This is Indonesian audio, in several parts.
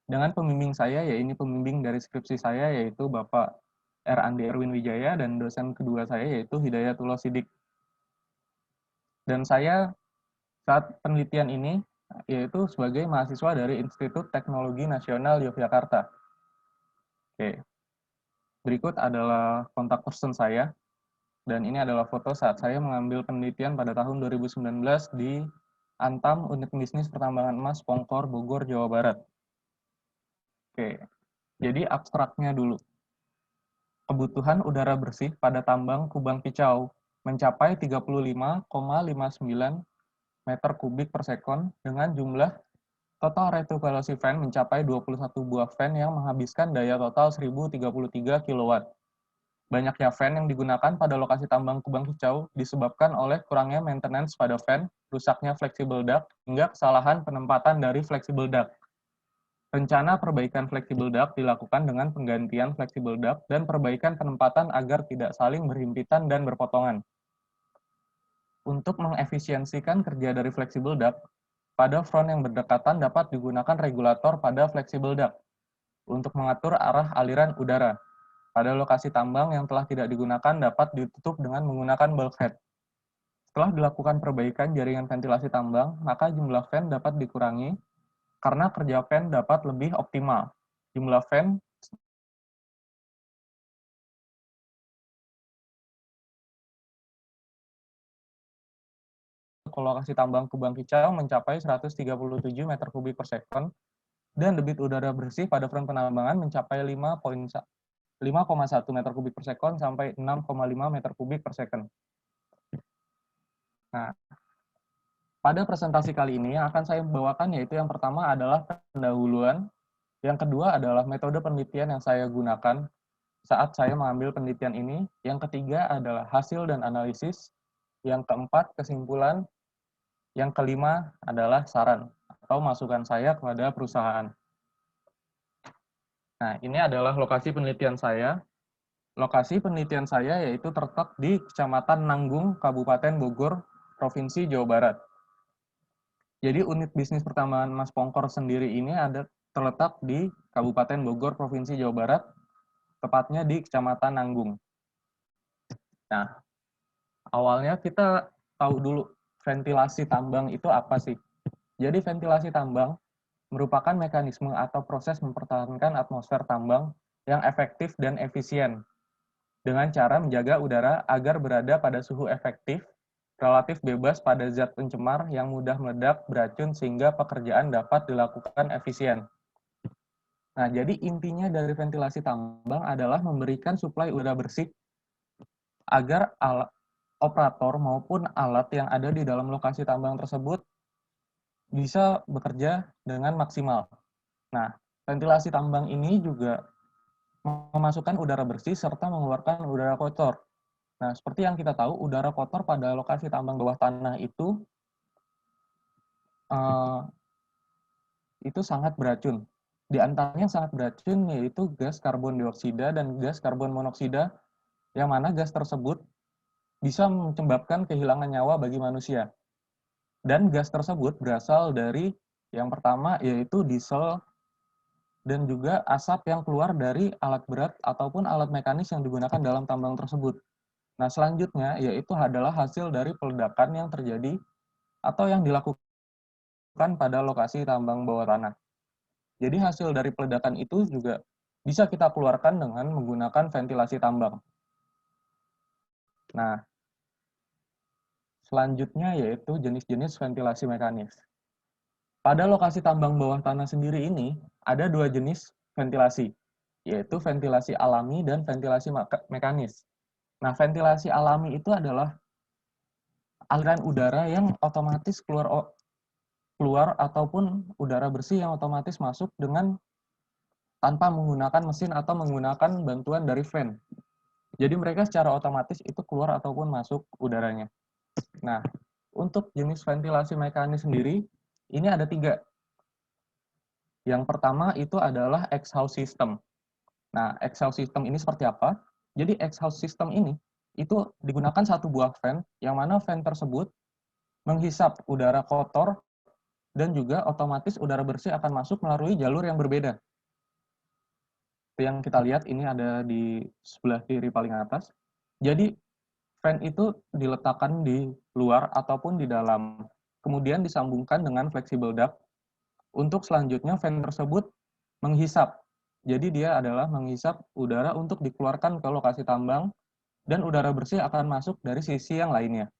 dengan pembimbing saya, yaitu pembimbing dari skripsi saya, yaitu Bapak R. Andi Erwin Wijaya, dan dosen kedua saya, yaitu Hidayatullah Sidik. Dan saya saat penelitian ini, yaitu sebagai mahasiswa dari Institut Teknologi Nasional Yogyakarta. Oke, berikut adalah kontak person saya, dan ini adalah foto saat saya mengambil penelitian pada tahun 2019 di Antam, Unit Bisnis Pertambangan Emas, Pongkor, Bogor, Jawa Barat. Oke, jadi abstraknya dulu. Kebutuhan udara bersih pada tambang Kubang Kicau mencapai 35,59 meter kubik per sekon dengan jumlah total retrovaluasi fan mencapai 21 buah fan yang menghabiskan daya total 1033 kW. Banyaknya fan yang digunakan pada lokasi tambang Kubang Kicau disebabkan oleh kurangnya maintenance pada fan, rusaknya flexible duct, hingga kesalahan penempatan dari flexible duct. Rencana perbaikan flexible duct dilakukan dengan penggantian flexible duct dan perbaikan penempatan agar tidak saling berhimpitan dan berpotongan. Untuk mengefisiensikan kerja dari flexible duct, pada front yang berdekatan dapat digunakan regulator pada flexible duct untuk mengatur arah aliran udara. Pada lokasi tambang yang telah tidak digunakan dapat ditutup dengan menggunakan bulkhead. Setelah dilakukan perbaikan jaringan ventilasi tambang, maka jumlah fan dapat dikurangi karena kerja fan dapat lebih optimal. Jumlah fan ke lokasi tambang Kubang Kicau mencapai 137 meter kubik per sekon, dan debit udara bersih pada front penambangan mencapai 5,1 meter kubik per sekon sampai 6,5 meter kubik per sekon. Nah, pada presentasi kali ini yang akan saya bawakan yaitu yang pertama adalah pendahuluan, yang kedua adalah metode penelitian yang saya gunakan saat saya mengambil penelitian ini, yang ketiga adalah hasil dan analisis, yang keempat kesimpulan, yang kelima adalah saran atau masukan saya kepada perusahaan. Nah, ini adalah lokasi penelitian saya. Lokasi penelitian saya yaitu terletak di Kecamatan Nanggung, Kabupaten Bogor, Provinsi Jawa Barat. Jadi unit bisnis pertambangan emas Pongkor sendiri ini terletak di Kabupaten Bogor, Provinsi Jawa Barat, tepatnya di Kecamatan Nanggung. Nah, awalnya kita tahu dulu ventilasi tambang itu apa sih? Jadi ventilasi tambang merupakan mekanisme atau proses mempertahankan atmosfer tambang yang efektif dan efisien dengan cara menjaga udara agar berada pada suhu efektif, relatif bebas pada zat pencemar yang mudah meledak, beracun, sehingga pekerjaan dapat dilakukan efisien. Nah, jadi intinya dari ventilasi tambang adalah memberikan suplai udara bersih agar operator maupun alat yang ada di dalam lokasi tambang tersebut bisa bekerja dengan maksimal. Nah, ventilasi tambang ini juga memasukkan udara bersih serta mengeluarkan udara kotor. Nah, seperti yang kita tahu, udara kotor pada lokasi tambang bawah tanah itu sangat beracun. Di antaranya yang sangat beracun yaitu gas karbon dioksida dan gas karbon monoksida, yang mana gas tersebut bisa menyebabkan kehilangan nyawa bagi manusia. Dan gas tersebut berasal dari yang pertama yaitu diesel dan juga asap yang keluar dari alat berat ataupun alat mekanis yang digunakan dalam tambang tersebut. Nah, selanjutnya yaitu adalah hasil dari peledakan yang terjadi atau yang dilakukan pada lokasi tambang bawah tanah. Jadi hasil dari peledakan itu juga bisa kita keluarkan dengan menggunakan ventilasi tambang. Nah, selanjutnya yaitu jenis-jenis ventilasi mekanis. Pada lokasi tambang bawah tanah sendiri ini, ada dua jenis ventilasi, yaitu ventilasi alami dan ventilasi mekanis. Nah, ventilasi alami itu adalah aliran udara yang otomatis keluar ataupun udara bersih yang otomatis masuk dengan tanpa menggunakan mesin atau menggunakan bantuan dari fan. Jadi mereka secara otomatis itu keluar ataupun masuk udaranya. Nah, untuk jenis ventilasi mekanis sendiri, ini ada tiga. Yang pertama itu adalah exhaust system. Nah, exhaust system ini seperti apa? Jadi exhaust system ini itu digunakan satu buah fan, yang mana fan tersebut menghisap udara kotor dan juga otomatis udara bersih akan masuk melalui jalur yang berbeda. Yang kita lihat ini ada di sebelah kiri paling atas. Jadi fan itu diletakkan di luar ataupun di dalam, kemudian disambungkan dengan flexible duct. Untuk selanjutnya fan tersebut menghisap. Jadi dia adalah menghisap udara untuk dikeluarkan ke lokasi tambang dan udara bersih akan masuk dari sisi yang lainnya.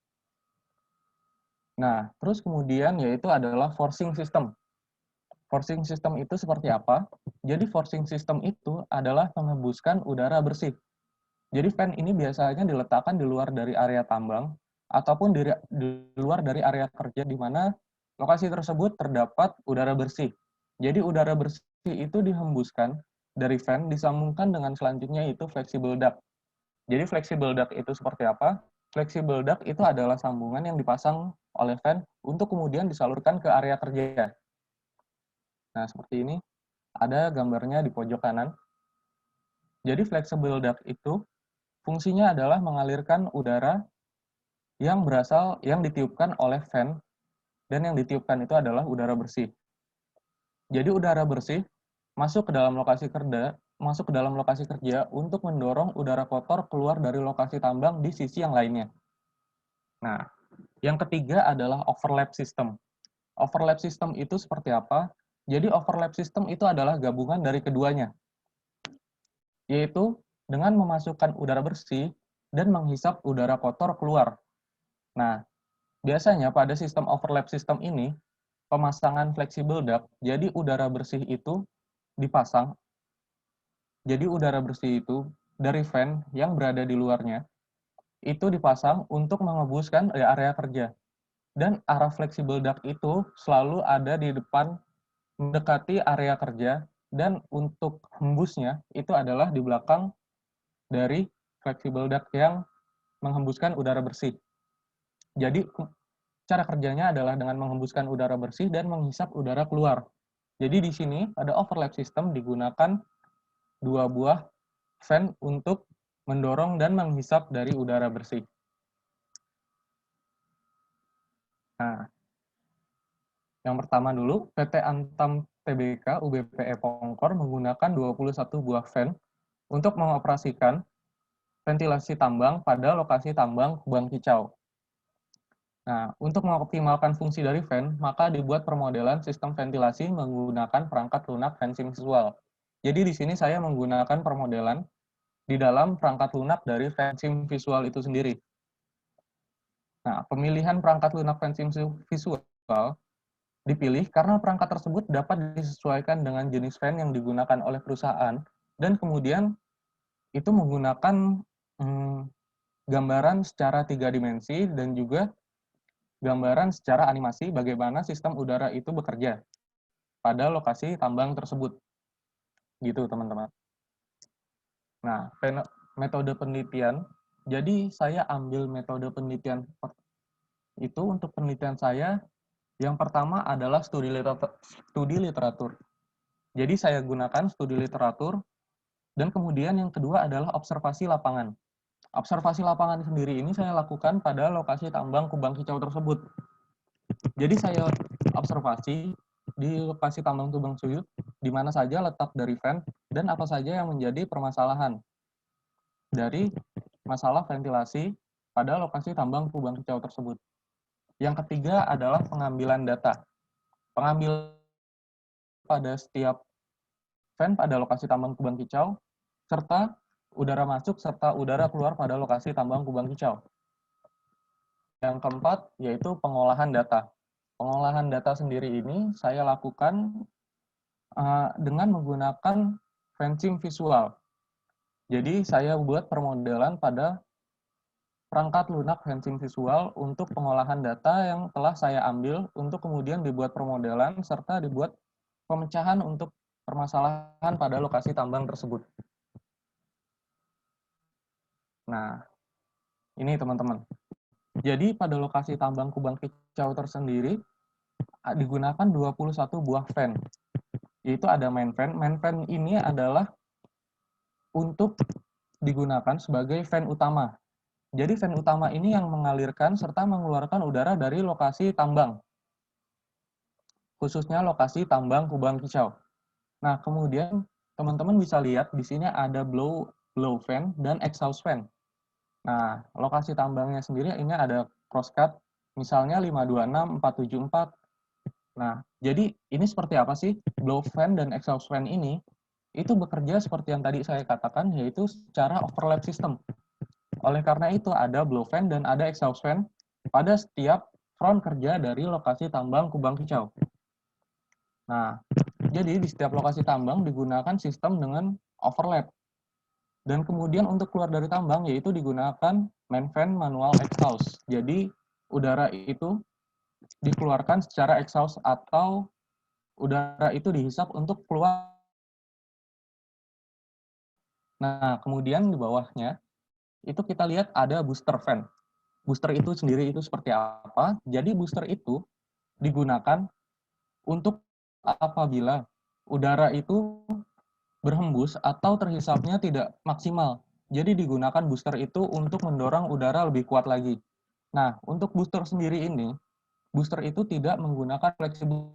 Nah, terus kemudian yaitu adalah forcing system. Forcing system itu seperti apa? Jadi forcing system itu adalah mengembuskan udara bersih. Jadi fan ini biasanya diletakkan di luar dari area tambang ataupun di luar dari area kerja di mana lokasi tersebut terdapat udara bersih. Jadi udara bersih itu dihembuskan dari fan disambungkan dengan selanjutnya itu flexible duct. Jadi flexible duct itu seperti apa? Flexible duct itu adalah sambungan yang dipasang oleh fan untuk kemudian disalurkan ke area kerja. Nah, seperti ini. Ada gambarnya di pojok kanan. Jadi flexible duct itu fungsinya adalah mengalirkan udara yang ditiupkan oleh fan, dan yang ditiupkan itu adalah udara bersih. Jadi udara bersih masuk ke dalam lokasi kerja untuk mendorong udara kotor keluar dari lokasi tambang di sisi yang lainnya. Nah, yang ketiga adalah overlap system. Overlap system itu seperti apa? Jadi overlap system itu adalah gabungan dari keduanya, yaitu dengan memasukkan udara bersih dan menghisap udara kotor keluar. Nah, biasanya pada sistem overlap system ini, pemasangan flexible duct, jadi udara bersih itu dipasang, jadi udara bersih itu dari fan yang berada di luarnya, itu dipasang untuk mengembuskan area kerja. Dan arah flexible duct itu selalu ada di depan mendekati area kerja, dan untuk hembusnya itu adalah di belakang dari flexible duct yang menghembuskan udara bersih. Jadi cara kerjanya adalah dengan menghembuskan udara bersih dan menghisap udara keluar. Jadi di sini pada overlap system digunakan dua buah fan untuk mendorong dan menghisap dari udara bersih. Nah, yang pertama dulu, PT Antam Tbk UBPE Pongkor menggunakan 21 buah fan untuk mengoperasikan ventilasi tambang pada lokasi tambang Kubang Kicau. Nah, untuk mengoptimalkan fungsi dari fan, maka dibuat permodelan sistem ventilasi menggunakan perangkat lunak fencing visual. Jadi di sini saya menggunakan permodelan di dalam perangkat lunak dari fencing visual itu sendiri. Nah, pemilihan perangkat lunak fencing visual dipilih karena perangkat tersebut dapat disesuaikan dengan jenis fan yang digunakan oleh perusahaan, dan kemudian itu menggunakan gambaran secara 3 dimensi dan juga gambaran secara animasi bagaimana sistem udara itu bekerja pada lokasi tambang tersebut. Gitu, teman-teman. Nah, metode penelitian. Jadi, saya ambil metode penelitian itu untuk penelitian saya. Yang pertama adalah studi literatur. Jadi, saya gunakan studi literatur, dan kemudian yang kedua adalah observasi lapangan. Observasi lapangan sendiri ini saya lakukan pada lokasi tambang Kubang Kicau tersebut. Jadi saya observasi di lokasi tambang Kubang Suyut, di mana saja letak dari fan, dan apa saja yang menjadi permasalahan dari masalah ventilasi pada lokasi tambang Kubang Kicau tersebut. Yang ketiga adalah pengambilan data. Pengambil pada setiap fan pada lokasi tambang Kubang Kicau, serta udara masuk serta udara keluar pada lokasi tambang Kubang Kicau. Yang keempat yaitu pengolahan data. Pengolahan data sendiri ini saya lakukan dengan menggunakan fencing visual. Jadi saya buat permodelan pada perangkat lunak fencing visual untuk pengolahan data yang telah saya ambil untuk kemudian dibuat permodelan serta dibuat pemecahan untuk permasalahan pada lokasi tambang tersebut. Nah, ini teman-teman. Jadi pada lokasi tambang Kubang Kicau tersendiri digunakan 21 buah fan. Yaitu ada main fan. Main fan ini adalah untuk digunakan sebagai fan utama. Jadi fan utama ini yang mengalirkan serta mengeluarkan udara dari lokasi tambang. khususnya lokasi tambang Kubang Kicau. Nah, kemudian teman-teman bisa lihat di sini ada blow fan dan exhaust fan. Nah, lokasi tambangnya sendiri ini ada crosscut, misalnya 526, 474. Nah, jadi ini seperti apa sih? Blow fan dan exhaust fan ini itu bekerja seperti yang tadi saya katakan, yaitu secara overlap system. Oleh karena itu, ada blow fan dan ada exhaust fan pada setiap front kerja dari lokasi tambang Kubang Kicau. Nah, jadi di setiap lokasi tambang digunakan sistem dengan overlap. Dan kemudian untuk keluar dari tambang yaitu digunakan main fan manual exhaust. Jadi udara itu dikeluarkan secara exhaust atau udara itu dihisap untuk keluar. Nah, kemudian di bawahnya itu kita lihat ada booster fan. Booster itu sendiri itu seperti apa? Jadi booster itu digunakan untuk apabila udara itu berhembus atau terhisapnya tidak maksimal. Jadi digunakan booster itu untuk mendorong udara lebih kuat lagi. Nah, untuk booster sendiri ini, booster itu tidak menggunakan fleksibel.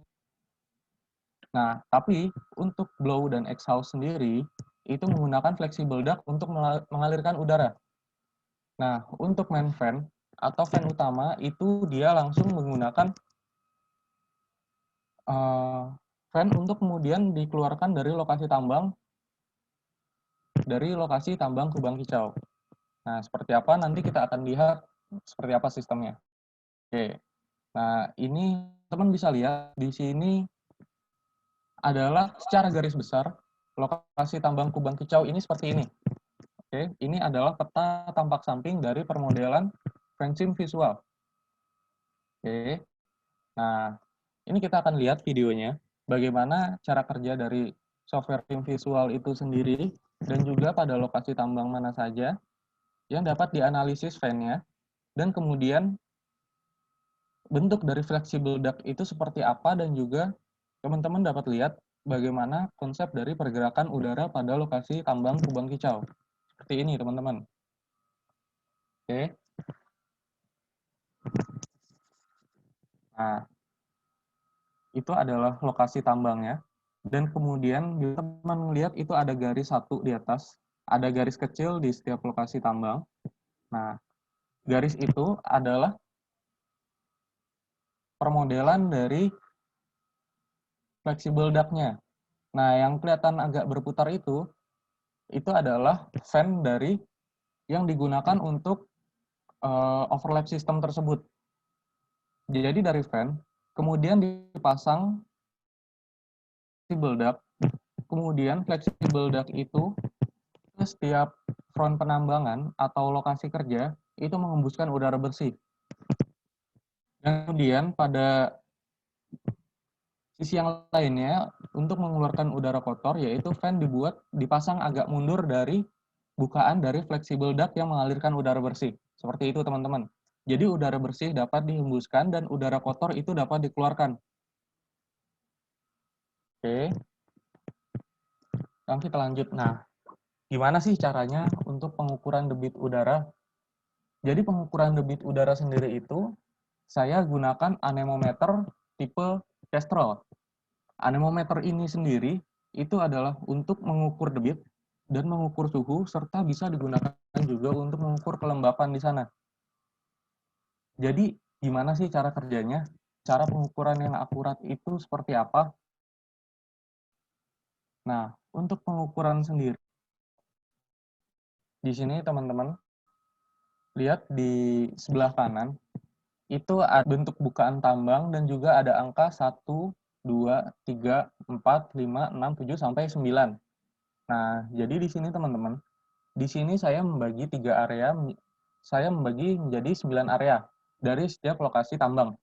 Nah, tapi untuk blow dan exhaust sendiri, itu menggunakan flexible duct untuk mengalirkan udara. Nah, untuk main fan atau fan utama, itu dia langsung menggunakan fan untuk kemudian dikeluarkan dari lokasi tambang Kubang Kicau. Nah, seperti apa nanti kita akan lihat seperti apa sistemnya. Oke. Nah, ini teman bisa lihat di sini adalah secara garis besar lokasi tambang Kubang Kicau ini seperti ini. Oke, ini adalah peta tampak samping dari permodelan Francim Visual. Oke. Nah, ini kita akan lihat videonya bagaimana cara kerja dari software tim visual itu sendiri dan juga pada lokasi tambang mana saja yang dapat dianalisis fan-nya dan kemudian bentuk dari flexible duct itu seperti apa dan juga teman-teman dapat lihat bagaimana konsep dari pergerakan udara pada lokasi tambang Kubang Kicau. Seperti ini, teman-teman. Oke. Nah, itu adalah lokasi tambangnya. Dan kemudian teman melihat itu ada garis satu di atas, ada garis kecil di setiap lokasi tambang. Nah, garis itu adalah permodelan dari flexible duct-nya. Nah, yang kelihatan agak berputar itu adalah fan dari yang digunakan untuk overlap system tersebut. Jadi dari fan, kemudian dipasang flexible duct, kemudian flexible duct itu ke setiap front penambangan atau lokasi kerja itu mengembuskan udara bersih. Dan kemudian pada sisi yang lainnya untuk mengeluarkan udara kotor yaitu fan dipasang agak mundur dari bukaan dari flexible duct yang mengalirkan udara bersih. Seperti itu teman-teman. Jadi udara bersih dapat dihembuskan dan udara kotor itu dapat dikeluarkan. Oke. Sekarang kita lanjut. Nah, gimana sih caranya untuk pengukuran debit udara? Jadi pengukuran debit udara sendiri itu saya gunakan anemometer tipe Kestrel. Anemometer ini sendiri itu adalah untuk mengukur debit dan mengukur suhu serta bisa digunakan juga untuk mengukur kelembapan di sana. Jadi gimana sih cara kerjanya? Cara pengukuran yang akurat itu seperti apa? Nah, untuk pengukuran sendiri di sini teman-teman lihat di sebelah kanan itu ada bentuk bukaan tambang dan juga ada angka 1, 2, 3, 4, 5, 6, 7 sampai 9. Nah, jadi di sini teman-teman, di sini saya membagi 3 area, saya membagi menjadi 9 area dari setiap lokasi tambang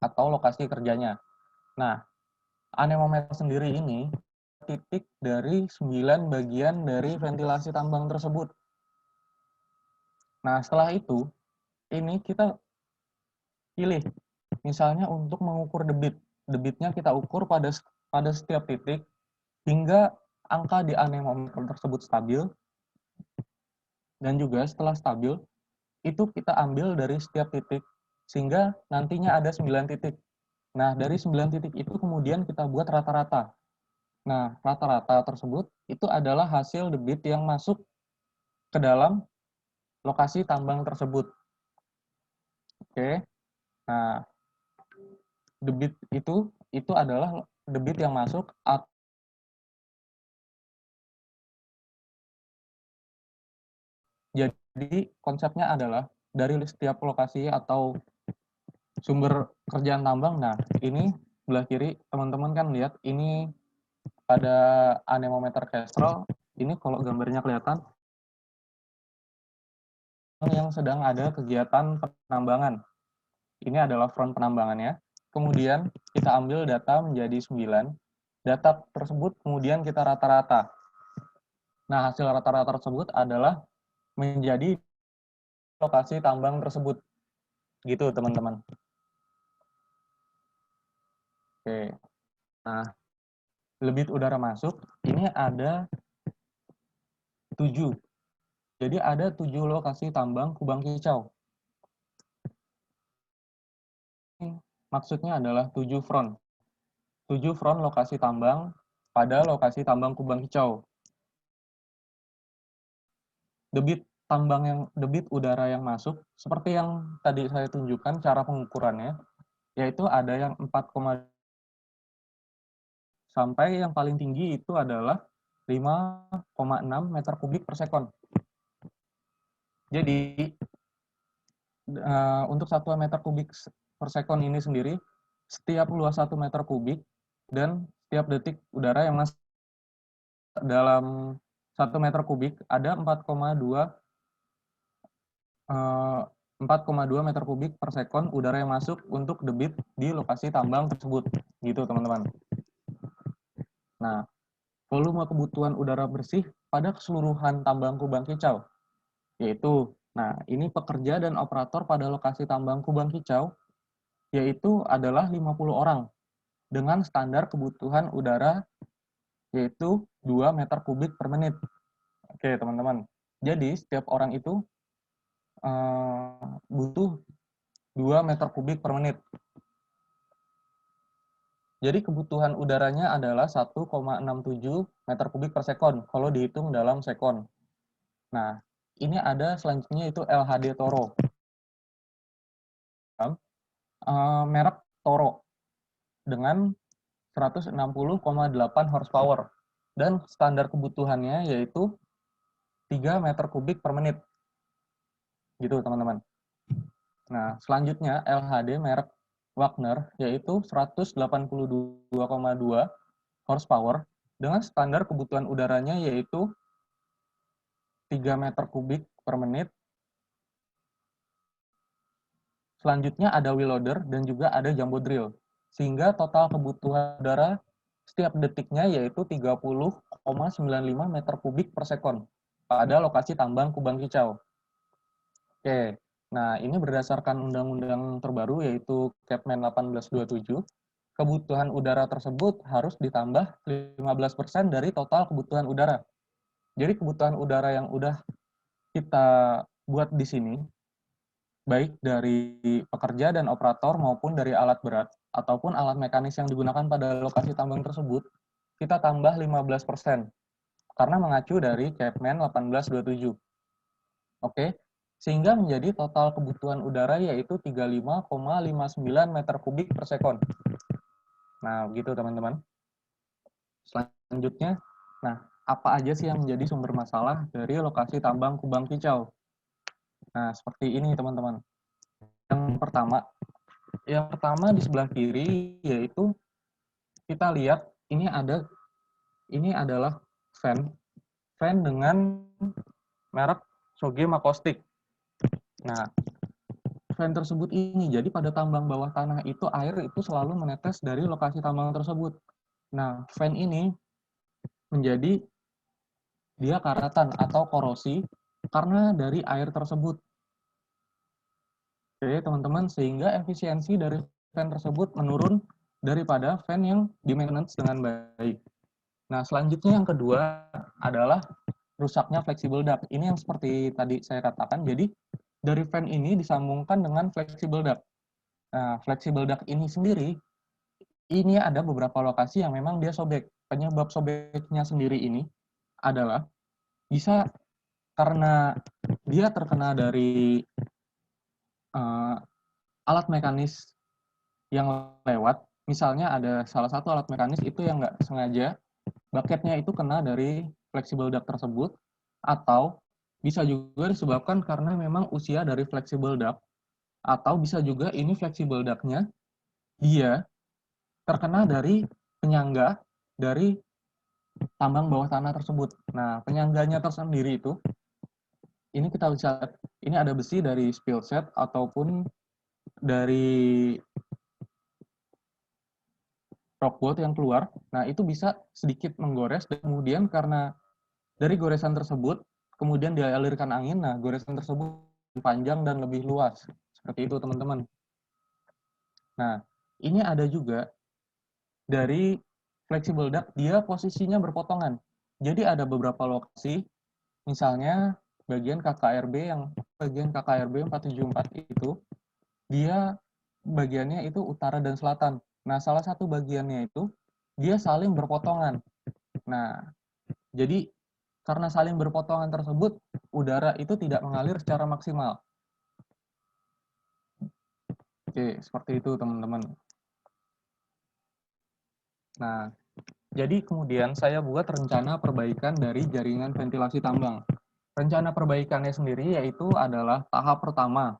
atau lokasi kerjanya. Nah, anemometer sendiri ini titik dari 9 bagian dari ventilasi tambang tersebut. Nah, setelah itu, ini kita pilih, misalnya untuk mengukur debit. Debitnya kita ukur pada setiap titik, hingga angka di anemometer tersebut stabil, dan juga setelah stabil, itu kita ambil dari setiap titik, sehingga nantinya ada 9 titik. Nah, dari 9 titik itu kemudian kita buat rata-rata. Nah, rata-rata tersebut itu adalah hasil debit yang masuk ke dalam lokasi tambang tersebut. Oke. Nah, debit itu adalah debit yang masuk. Jadi konsepnya adalah dari setiap lokasi atau sumber kerjaan tambang. Nah, ini belah kiri teman-teman kan lihat ini pada anemometer Kestrel. Ini kalau gambarnya kelihatan yang sedang ada kegiatan penambangan. Ini adalah front penambangannya. Kemudian kita ambil data menjadi 9. Data tersebut kemudian kita rata-rata. Nah, hasil rata-rata tersebut adalah menjadi lokasi tambang tersebut. Gitu, teman-teman. Oke. Nah, debit udara masuk, ini ada 7. Jadi ada 7 lokasi tambang Kubang Kicau. Maksudnya adalah 7 front. 7 front lokasi tambang pada lokasi tambang Kubang Kicau. Debit udara yang masuk, seperti yang tadi saya tunjukkan cara pengukurannya, yaitu ada yang 4, sampai yang paling tinggi itu adalah 5,6 meter kubik per sekon. Jadi untuk 1 meter kubik per sekon ini sendiri, setiap luas 1 meter kubik dan setiap detik udara yang masuk dalam 1 meter kubik ada 4,2 meter kubik per sekon udara yang masuk untuk debit di lokasi tambang tersebut. Gitu, teman-teman. Nah, volume kebutuhan udara bersih pada keseluruhan tambang Kubang Kicau, yaitu, nah ini pekerja dan operator pada lokasi tambang Kubang Kicau, yaitu adalah 50 orang, dengan standar kebutuhan udara yaitu 2 meter kubik per menit. Oke, teman-teman. Jadi, setiap orang itu butuh 2 meter kubik per menit. Jadi kebutuhan udaranya adalah 1,67 meter kubik per sekon, kalau dihitung dalam sekon. Nah, ini ada selanjutnya itu LHD Toro. Merek Toro dengan 160,8 horsepower. Dan standar kebutuhannya yaitu 3 meter kubik per menit. Gitu, teman-teman. Nah, selanjutnya LHD merek Wagner yaitu 182,2 horsepower dengan standar kebutuhan udaranya yaitu 3 meter kubik per menit. Selanjutnya ada wheel loader dan juga ada jumbo drill. Sehingga total kebutuhan udara setiap detiknya yaitu 30,95 meter kubik per sekon pada lokasi tambang Kubang Kicau. Oke, nah ini berdasarkan undang-undang terbaru yaitu Kepmen 1827, kebutuhan udara tersebut harus ditambah 15% dari total kebutuhan udara. Jadi kebutuhan udara yang udah kita buat di sini, baik dari pekerja dan operator maupun dari alat berat ataupun alat mekanis yang digunakan pada lokasi tambang tersebut, kita tambah 15% karena mengacu dari Kepmen 1827. Oke, sehingga menjadi total kebutuhan udara yaitu 35,59 meter kubik per sekon. Nah, begitu teman-teman. Selanjutnya, nah, apa aja sih yang menjadi sumber masalah dari lokasi tambang Kubang Kicau? Nah, seperti ini teman-teman. Yang pertama di sebelah kiri yaitu kita lihat ini adalah fan dengan merek Sogem Acoustic. Nah, fan tersebut ini jadi pada tambang bawah tanah itu air itu selalu menetes dari lokasi tambang tersebut. Nah, fan ini menjadi dia karatan atau korosi karena dari air tersebut. Oke, teman-teman, sehingga efisiensi dari fan tersebut menurun daripada fan yang di maintenance dengan baik. Nah, selanjutnya yang kedua adalah rusaknya fleksibel duct. Ini yang seperti tadi saya katakan, jadi dari fan ini disambungkan dengan fleksibel duct. Nah, fleksibel duct ini sendiri ini ada beberapa lokasi yang memang dia sobek. Penyebab sobeknya sendiri ini adalah bisa karena dia terkena dari uh, alat mekanis yang lewat. Misalnya ada salah satu alat mekanis itu yang nggak sengaja bucketnya itu kena dari flexible duct tersebut, atau bisa juga disebabkan karena memang usia dari flexible duct, atau bisa juga ini flexible duct-nya dia terkena dari penyangga dari tambang bawah tanah tersebut. Nah, penyangganya tersendiri itu, ini kita bisa lihat, ini ada besi dari spill set ataupun dari rock bolt yang keluar. Nah, itu bisa sedikit menggores, dan kemudian karena dari goresan tersebut, kemudian dialirkan angin, nah goresan tersebut panjang dan lebih luas. Seperti itu, teman-teman. Nah, ini ada juga dari flexible duct, dia posisinya berpotongan. Jadi ada beberapa lokasi, misalnya bagian KKRB 474 itu, dia bagiannya itu utara dan selatan. Nah, salah satu bagiannya itu, dia saling berpotongan. Nah, jadi karena saling berpotongan tersebut, udara itu tidak mengalir secara maksimal. Oke, seperti itu teman-teman. Nah, jadi kemudian saya buat rencana perbaikan dari jaringan ventilasi tambang. Rencana perbaikannya sendiri yaitu adalah tahap pertama,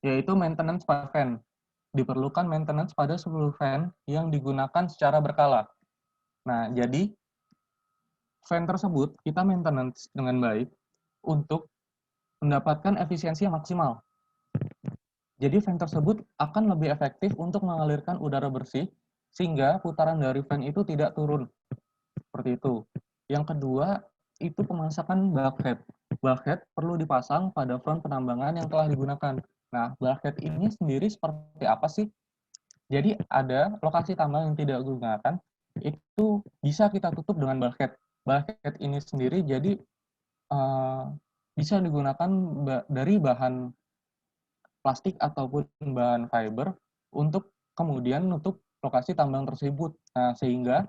yaitu maintenance pada fan. Diperlukan maintenance pada 10 fan yang digunakan secara berkala. Nah, jadi fan tersebut kita maintenance dengan baik untuk mendapatkan efisiensi yang maksimal. Jadi fan tersebut akan lebih efektif untuk mengalirkan udara bersih sehingga putaran dari fan itu tidak turun. Seperti itu. Yang kedua, itu pemasangan bulkhead. Bulkhead perlu dipasang pada front penambangan yang telah digunakan. Nah, bulkhead ini sendiri seperti apa sih? Jadi ada lokasi tambang yang tidak digunakan, itu bisa kita tutup dengan bulkhead. Bulkhead ini sendiri jadi bisa digunakan dari bahan plastik ataupun bahan fiber untuk kemudian nutup lokasi tambang tersebut. Nah, sehingga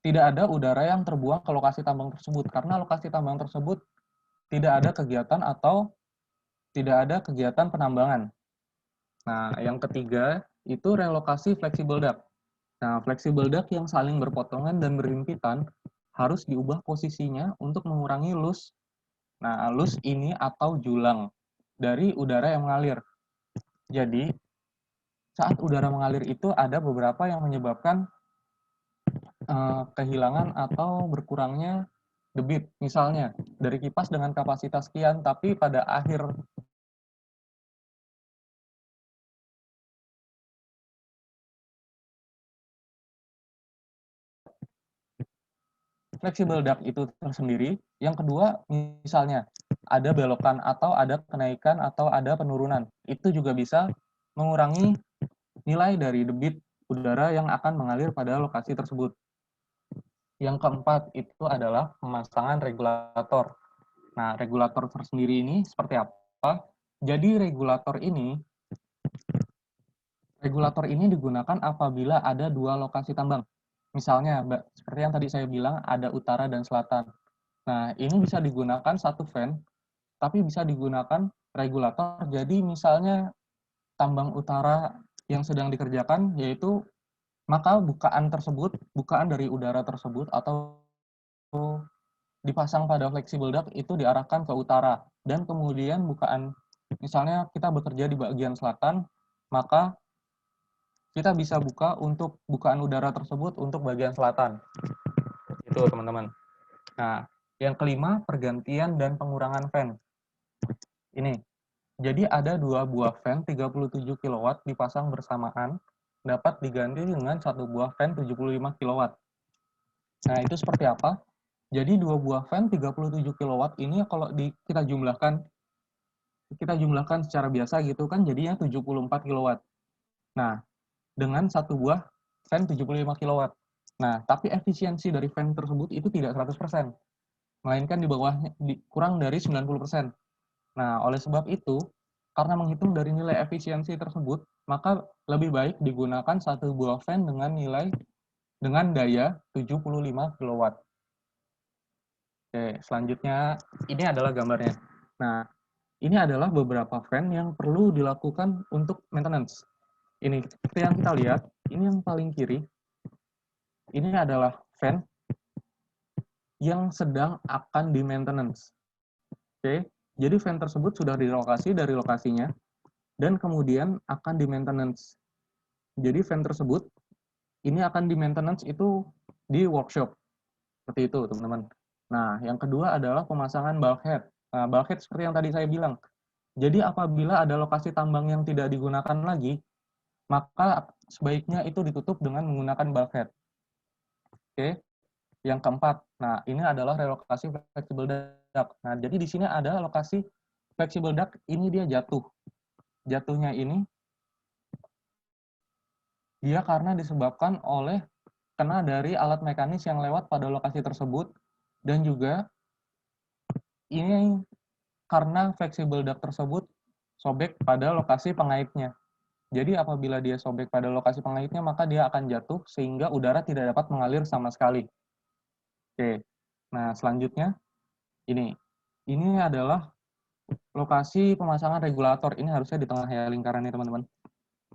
tidak ada udara yang terbuang ke lokasi tambang tersebut, karena lokasi tambang tersebut tidak ada kegiatan atau tidak ada kegiatan penambangan. Nah, yang ketiga itu relokasi flexible duct. Nah, flexible duct yang saling berpotongan dan berhimpitan harus diubah posisinya untuk mengurangi loss. Nah, loss ini atau julang dari udara yang mengalir. Jadi, saat udara mengalir itu ada beberapa yang menyebabkan kehilangan atau berkurangnya debit. Misalnya, dari kipas dengan kapasitas sekian, tapi pada akhir flexible duct itu tersendiri. Yang kedua, misalnya, ada belokan atau ada kenaikan atau ada penurunan. Itu juga bisa mengurangi nilai dari debit udara yang akan mengalir pada lokasi tersebut. Yang keempat itu adalah pemasangan regulator. Nah, regulator tersendiri ini seperti apa? Jadi regulator ini digunakan apabila ada dua lokasi tambang. Misalnya, seperti yang tadi saya bilang, ada utara dan selatan. Nah, ini bisa digunakan satu fan, tapi bisa digunakan regulator. Jadi misalnya tambang utara yang sedang dikerjakan, yaitu maka bukaan dari udara tersebut atau dipasang pada flexible duct itu diarahkan ke utara. Dan kemudian misalnya kita bekerja di bagian selatan, maka kita bisa buka untuk bukaan udara tersebut untuk bagian selatan. Itu teman-teman. Nah, yang kelima, pergantian dan pengurangan fan. Ini, jadi ada dua buah fan 37 kW dipasang bersamaan, dapat diganti dengan satu buah fan 75 kW. Nah, itu seperti apa? Jadi dua buah fan 37 kW ini kalau kita jumlahkan secara biasa gitu kan jadinya 74 kW. Nah, dengan satu buah fan 75 kW. Nah, tapi efisiensi dari fan tersebut itu tidak 100%, melainkan di bawahnya kurang dari 90%. Nah, oleh sebab itu, karena menghitung dari nilai efisiensi tersebut, maka lebih baik digunakan satu buah fan dengan daya 75 kW. Oke, selanjutnya ini adalah gambarnya. Nah, ini adalah beberapa fan yang perlu dilakukan untuk maintenance. Ini seperti yang kita lihat, ini yang paling kiri. Ini adalah fan yang sedang akan di-maintenance. Oke, jadi fan tersebut sudah direlokasi dari lokasinya dan kemudian akan di-maintenance. Jadi fan tersebut ini akan di-maintenance itu di workshop. Seperti itu, teman-teman. Nah, yang kedua adalah pemasangan bulkhead. Nah, bulkhead seperti yang tadi saya bilang. Jadi apabila ada lokasi tambang yang tidak digunakan lagi, maka sebaiknya itu ditutup dengan menggunakan bulkhead. Oke. Yang keempat, nah ini adalah relokasi flexible duct. Nah, jadi di sini ada lokasi flexible duct, ini dia jatuh. Jatuhnya ini dia karena disebabkan oleh kena dari alat mekanis yang lewat pada lokasi tersebut, dan juga ini karena flexible duct tersebut sobek pada lokasi pengaitnya. Jadi apabila dia sobek pada lokasi pengaitnya, maka dia akan jatuh sehingga udara tidak dapat mengalir sama sekali. Oke, nah selanjutnya ini adalah lokasi pemasangan regulator. Ini harusnya di tengah ya lingkarannya, teman-teman.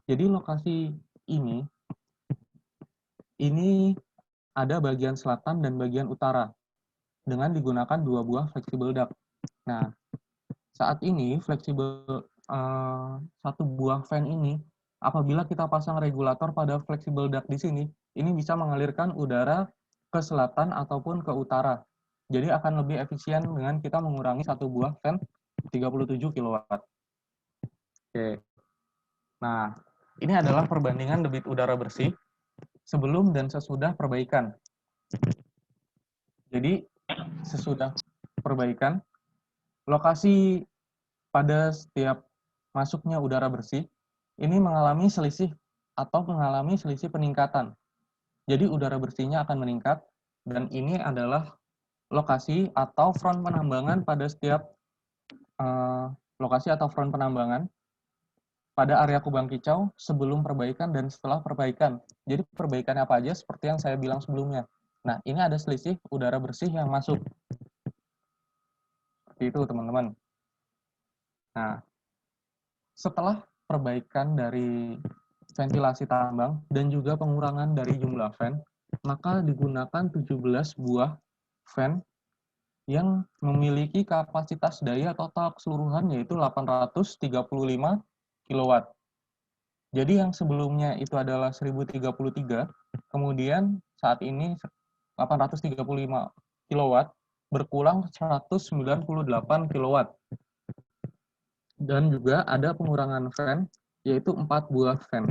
Jadi lokasi ini ada bagian selatan dan bagian utara dengan digunakan dua buah flexible duct. Nah, saat ini satu buah fan ini, apabila kita pasang regulator pada flexible duct di sini, ini bisa mengalirkan udara ke selatan ataupun ke utara. Jadi akan lebih efisien dengan kita mengurangi satu buah fan 37 kW. Oke. Nah, ini adalah perbandingan debit udara bersih sebelum dan sesudah perbaikan. Jadi, sesudah perbaikan, lokasi pada setiap masuknya udara bersih, ini mengalami selisih peningkatan. Jadi, udara bersihnya akan meningkat, dan ini adalah lokasi atau front penambangan pada setiap lokasi atau front penambangan pada area Kubang Kicau sebelum perbaikan dan setelah perbaikan. Jadi perbaikannya apa aja seperti yang saya bilang sebelumnya. Nah, ini ada selisih udara bersih yang masuk. Seperti itu, teman-teman. Nah, setelah perbaikan dari ventilasi tambang dan juga pengurangan dari jumlah fan, maka digunakan 17 buah fan yang memiliki kapasitas daya total keseluruhan yaitu 835 kW. Jadi yang sebelumnya itu adalah 1033, kemudian saat ini 835 kW berkurang 198 kW. Dan juga ada pengurangan fan, yaitu 4 buah fan.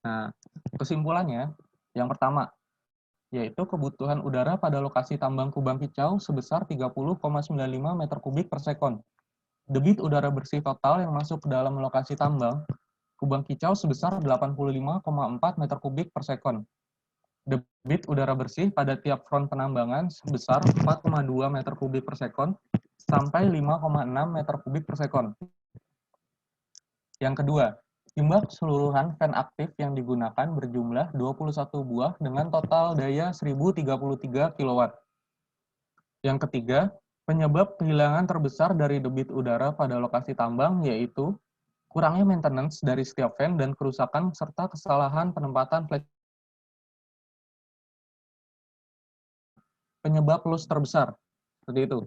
Nah, kesimpulannya, yang pertama, yaitu kebutuhan udara pada lokasi tambang Kubang Kicau sebesar 30,95 meter kubik per sekon. Debit udara bersih total yang masuk ke dalam lokasi tambang Kubang Kicau sebesar 85,4 meter kubik per sekon. Debit udara bersih pada tiap front penambangan sebesar 4,2 meter kubik per sekon sampai 5,6 meter kubik per sekon. Yang kedua, jumlah keseluruhan fan aktif yang digunakan berjumlah 21 buah dengan total daya 1033 kW. Yang ketiga, penyebab kehilangan terbesar dari debit udara pada lokasi tambang yaitu kurangnya maintenance dari setiap fan dan kerusakan serta kesalahan penempatan penyebab loss terbesar. Seperti itu.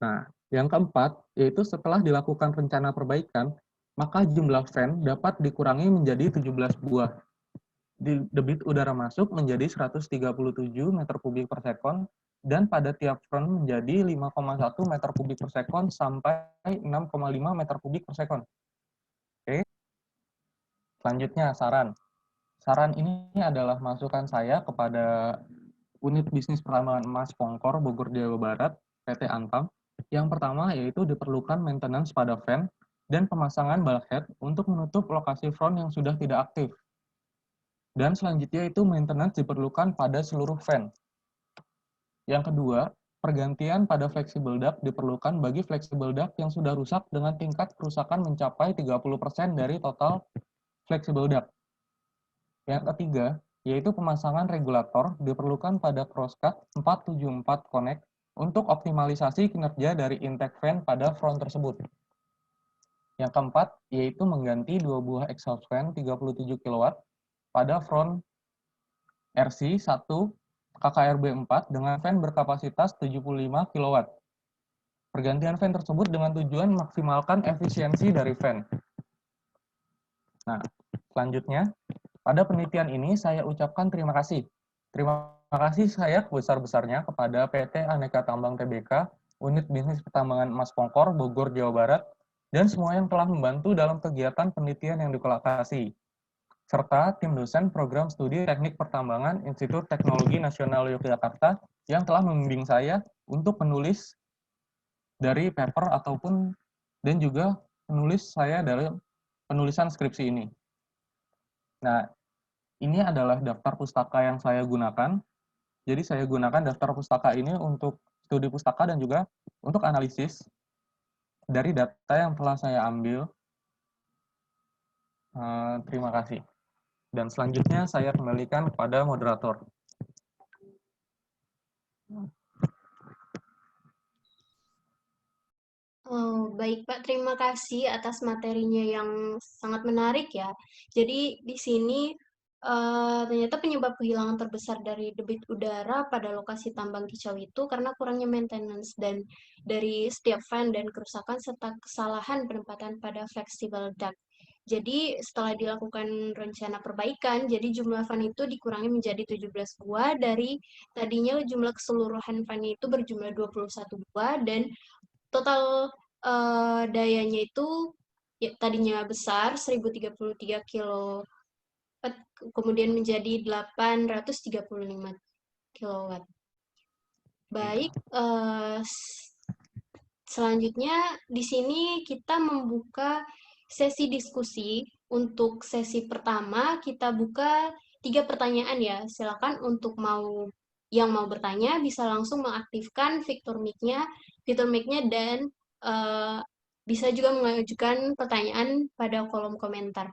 Nah, yang keempat, yaitu setelah dilakukan rencana perbaikan, maka jumlah fan dapat dikurangi menjadi 17 buah. Debit udara masuk menjadi 137 meter kubik per sekon, dan pada tiap front menjadi 5,1 meter kubik per sekon sampai 6,5 meter kubik per sekon. Oke. Selanjutnya, saran. Saran ini adalah masukan saya kepada Unit Bisnis Pertambangan Emas Pongkor, Bogor, Jawa Barat, PT Antam. Yang pertama yaitu diperlukan maintenance pada fan dan pemasangan bulkhead untuk menutup lokasi front yang sudah tidak aktif. Dan selanjutnya itu maintenance diperlukan pada seluruh fan. Yang kedua, pergantian pada fleksibel duct diperlukan bagi fleksibel duct yang sudah rusak dengan tingkat kerusakan mencapai 30% dari total fleksibel duct. Yang ketiga, yaitu pemasangan regulator diperlukan pada crosscut 474 connect untuk optimalisasi kinerja dari intake fan pada front tersebut. Yang keempat, yaitu mengganti 2 buah exhaust fan 37 kW pada front RC1 KKRB4 dengan fan berkapasitas 75 kW. Pergantian fan tersebut dengan tujuan maksimalkan efisiensi dari fan. Nah, selanjutnya, pada penelitian ini saya ucapkan terima kasih. Terima kasih saya sebesar-besarnya kepada PT Aneka Tambang Tbk, Unit Bisnis Pertambangan Emas Pongkor, Bogor, Jawa Barat, dan semua yang telah membantu dalam kegiatan penelitian yang dikolokasi, serta tim dosen program studi teknik pertambangan Institut Teknologi Nasional Yogyakarta yang telah membimbing saya untuk menulis dari paper ataupun dan juga menulis saya dalam penulisan skripsi ini. Nah, ini adalah daftar pustaka yang saya gunakan. Jadi saya gunakan daftar pustaka ini untuk studi pustaka dan juga untuk analisis dari data yang telah saya ambil. Terima kasih. Dan selanjutnya saya kembalikan kepada moderator. Baik Pak, terima kasih atas materinya yang sangat menarik ya. Jadi di sini ternyata penyebab kehilangan terbesar dari debit udara pada lokasi tambang kicau itu karena kurangnya maintenance dan dari setiap fan dan kerusakan serta kesalahan penempatan pada flexible duct. Jadi setelah dilakukan rencana perbaikan, jadi jumlah fan itu dikurangi menjadi 17 buah dari tadinya jumlah keseluruhan fan itu berjumlah 21 buah dan total dayanya itu ya, tadinya besar 1033 kilo kemudian menjadi 835 kilowatt. Baik, selanjutnya di sini kita membuka sesi diskusi. Untuk sesi pertama kita buka 3 pertanyaan ya. Silakan untuk yang mau bertanya bisa langsung mengaktifkan fitur mic-nya dan bisa juga mengajukan pertanyaan pada kolom komentar.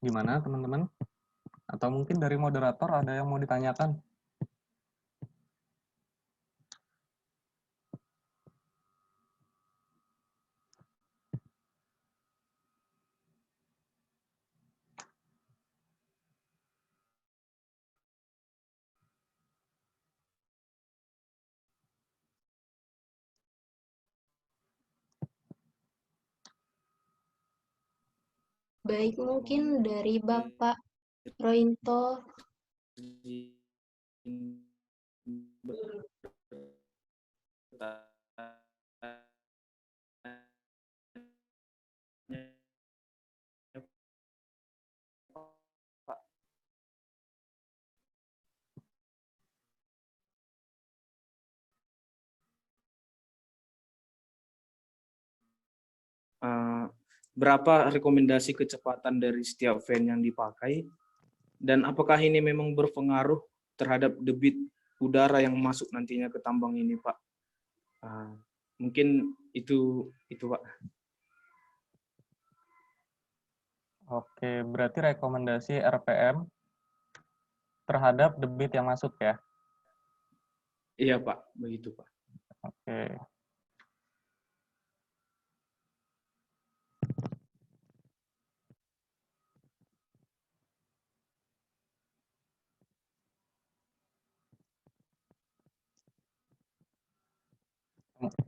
Gimana teman-teman? Atau mungkin dari moderator ada yang mau ditanyakan? Baik, mungkin dari Bapak Rointo. Berapa rekomendasi kecepatan dari setiap fan yang dipakai, dan apakah ini memang berpengaruh terhadap debit udara yang masuk nantinya ke tambang ini, Pak? Mungkin itu Pak. Oke, berarti rekomendasi RPM terhadap debit yang masuk ya? Iya Pak, begitu Pak. Oke.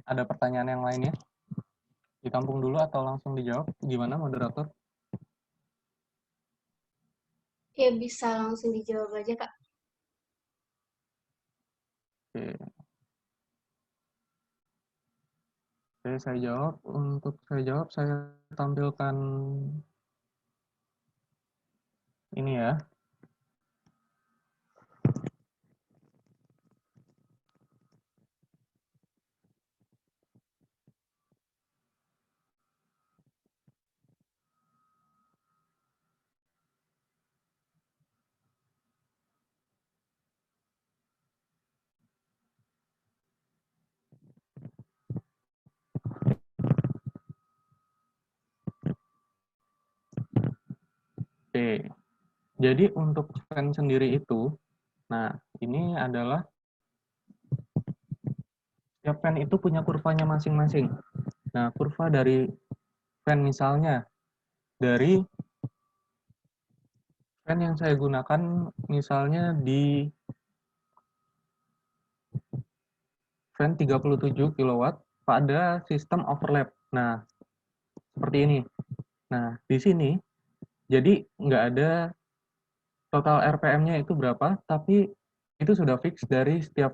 Ada pertanyaan yang lainnya? Ditampung dulu atau langsung dijawab? Gimana, moderator? Ya, bisa langsung dijawab aja, Kak. Oke. Oke, saya jawab. Untuk saya jawab, saya tampilkan ini ya. Oke. Jadi untuk fan sendiri itu, nah ini adalah setiap fan itu punya kurvanya masing-masing. Nah, kurva dari fan misalnya, dari fan yang saya gunakan misalnya di fan 37 kW pada sistem overlap. Nah, seperti ini. Nah, di sini, jadi nggak ada total RPM-nya itu berapa, tapi itu sudah fix dari eh,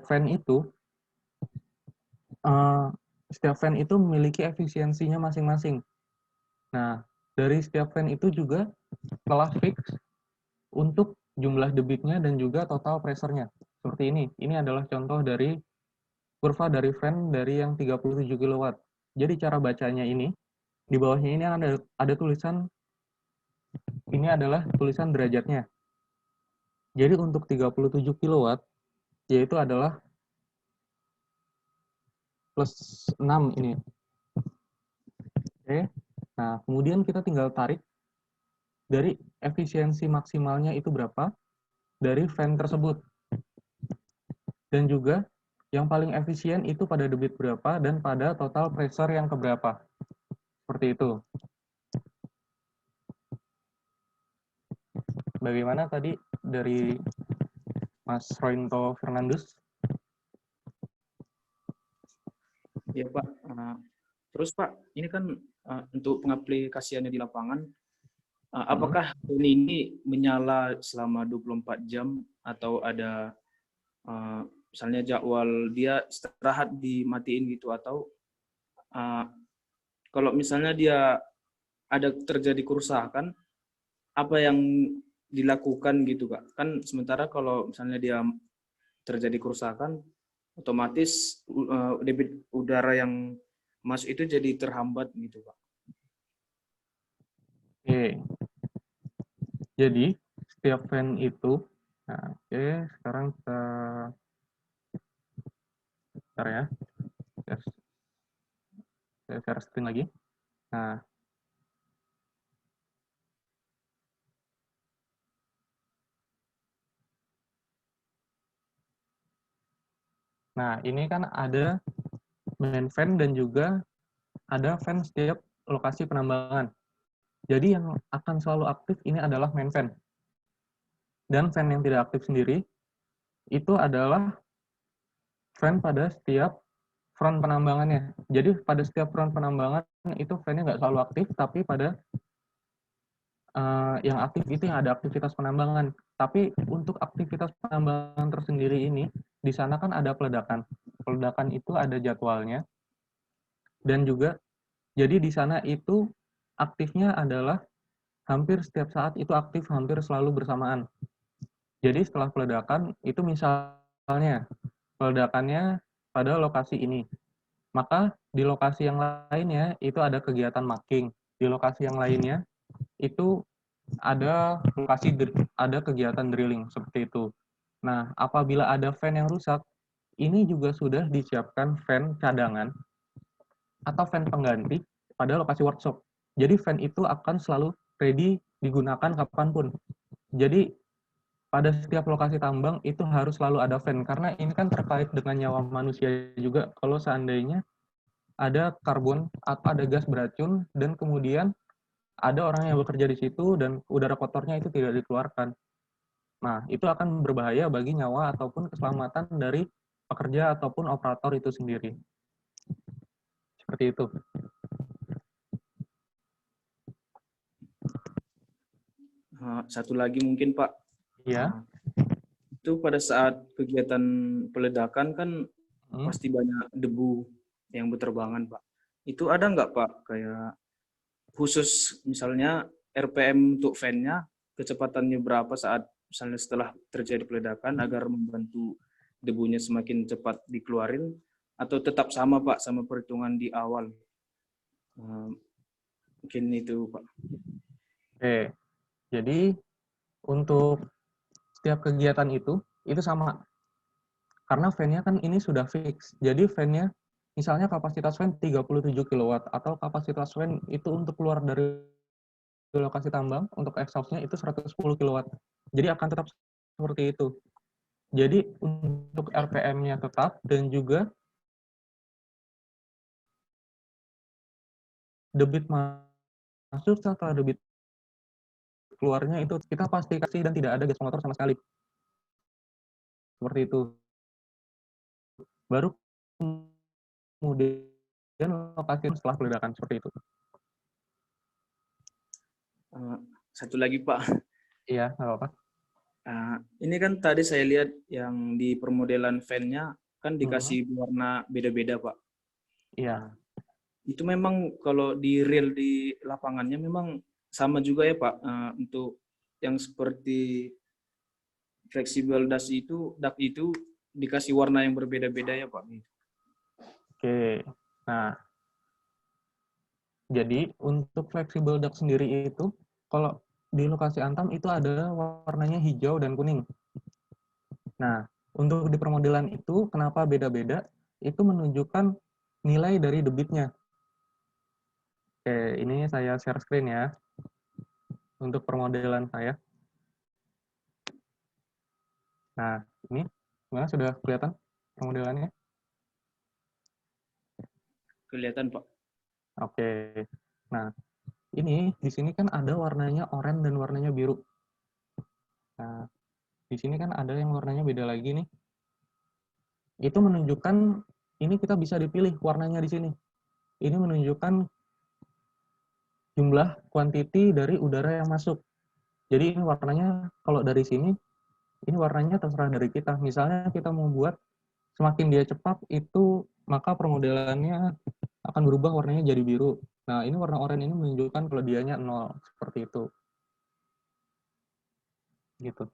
setiap fan itu memiliki efisiensinya masing-masing. Nah, dari setiap fan itu juga telah fix untuk jumlah debitnya dan juga total pressure-nya. Seperti ini. Ini adalah contoh dari kurva dari fan dari yang 37 kW. Jadi cara bacanya ini, di bawahnya ini ada tulisan, ini adalah tulisan derajatnya. Jadi untuk 37 kW, yaitu adalah plus 6 ini. Oke. Nah, kemudian kita tinggal tarik dari efisiensi maksimalnya itu berapa dari fan tersebut. Dan juga yang paling efisien itu pada debit berapa dan pada total pressure yang keberapa. Seperti itu. Bagaimana tadi dari Mas Rointo Fernandus? Ya Pak. Terus Pak, ini kan untuk pengaplikasiannya di lapangan, apakah ini menyala selama 24 jam atau ada misalnya jadwal dia istirahat dimatiin gitu, atau kalau misalnya dia ada terjadi kerusakan, apa yang dilakukan gitu Kak? Kan sementara kalau misalnya dia terjadi kerusakan, otomatis debit udara yang masuk itu jadi terhambat gitu Pak. Oke. Jadi setiap fan itu, nah, oke, sekarang kita bentar ya, saya share screen lagi. Nah, ini kan ada main fan dan juga ada fan setiap lokasi penambangan. Jadi yang akan selalu aktif ini adalah main fan. Dan fan yang tidak aktif sendiri itu adalah fan pada setiap front penambangannya. Jadi pada setiap front penambangan itu fan-nya nggak selalu aktif, tapi pada yang aktif itu yang ada aktivitas penambangan. Tapi untuk aktivitas penambangan tersendiri ini, di sana kan ada peledakan. Peledakan itu ada jadwalnya, dan juga jadi di sana itu aktifnya adalah hampir setiap saat itu aktif hampir selalu bersamaan. Jadi setelah peledakan itu misalnya peledakannya pada lokasi ini, maka di lokasi yang lainnya itu ada kegiatan marking. Di lokasi yang lainnya itu ada kegiatan drilling seperti itu. Nah, apabila ada fan yang rusak, ini juga sudah disiapkan fan cadangan atau fan pengganti pada lokasi workshop. Jadi fan itu akan selalu ready digunakan kapanpun. Jadi pada setiap lokasi tambang itu harus selalu ada fan, karena ini kan terkait dengan nyawa manusia juga. Kalau seandainya ada karbon atau ada gas beracun dan kemudian ada orang yang bekerja di situ dan udara kotornya itu tidak dikeluarkan. Nah, itu akan berbahaya bagi nyawa ataupun keselamatan dari pekerja ataupun operator itu sendiri. Seperti itu. Satu lagi mungkin Pak, Ya. itu pada saat kegiatan peledakan kan Hmm. pasti banyak debu yang berterbangan Pak. Itu ada nggak Pak kayak khusus misalnya RPM untuk fan-nya kecepatannya berapa saat misalnya setelah terjadi peledakan agar membantu debunya semakin cepat dikeluarin, atau tetap sama Pak sama perhitungan di awal? Mungkin itu Pak. Oke. Jadi untuk setiap kegiatan itu sama. Karena fan-nya kan ini sudah fix. Jadi fan-nya misalnya kapasitas fan 37 kW atau kapasitas fan itu untuk keluar dari lokasi tambang untuk exhaust-nya itu 110 kW. Jadi akan tetap seperti itu. Jadi untuk RPM-nya tetap dan juga debit masuk setelah debit keluarnya itu kita pasti kasih dan tidak ada gas motor sama sekali. Seperti itu. Baru kemudian lokasi setelah peledakan seperti itu. Satu lagi Pak. Iya, nggak apa-apa. Ini kan tadi saya lihat yang di permodelan fan-nya kan dikasih warna beda-beda Pak. Iya. Itu memang kalau di real di lapangannya memang sama juga ya Pak, untuk yang seperti fleksibel duct itu dikasih warna yang berbeda-beda ya Pak. Oke. Nah, jadi untuk fleksibel duct sendiri itu kalau di lokasi Antam itu ada warnanya hijau dan kuning. Nah, untuk di permodelan itu kenapa beda-beda? Itu menunjukkan nilai dari debitnya. Oke, ini saya share screen ya. Untuk permodelan saya. Nah, ini gimana, sudah kelihatan permodelannya? Kelihatan Pak. Oke. Nah, ini di sini kan ada warnanya oranye dan warnanya biru. Nah, di sini kan ada yang warnanya beda lagi nih. Itu menunjukkan ini kita bisa dipilih warnanya di sini. Ini menunjukkan jumlah kuantiti dari udara yang masuk. Jadi ini warnanya kalau dari sini ini warnanya terserah dari kita. Misalnya kita mau buat semakin dia cepat itu maka permodelannya akan berubah warnanya jadi biru. Nah, ini warna oranye ini menunjukkan kalau dianya 0 seperti itu. Gitu.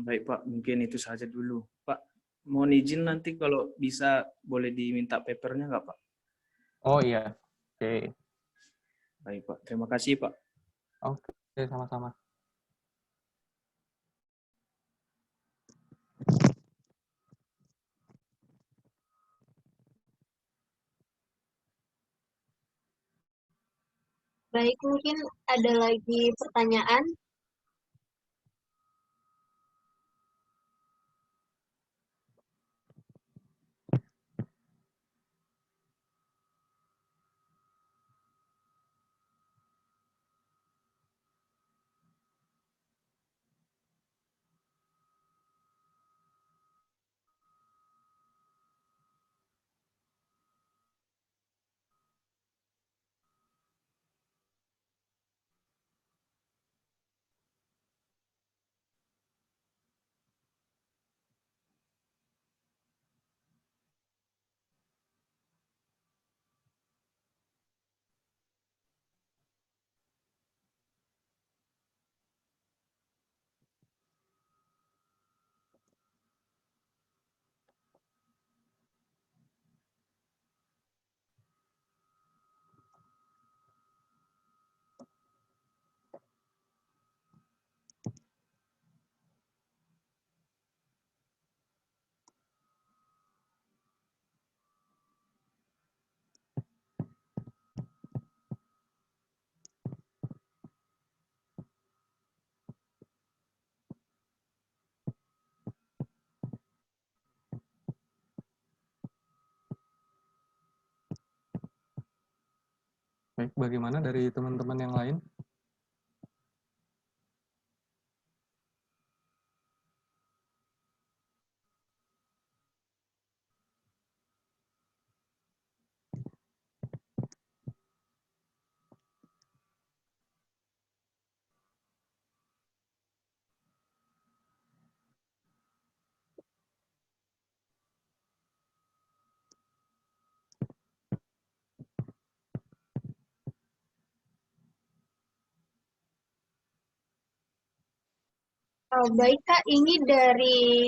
Baik Pak, mungkin itu saja dulu. Pak, mohon izin nanti kalau bisa boleh diminta papernya nggak Pak? Oh iya. Oke. Baik Pak, terima kasih Pak. Oke, sama-sama. Baik, mungkin ada lagi pertanyaan. Baik, bagaimana dari teman-teman yang lain? Baik Kak, ini dari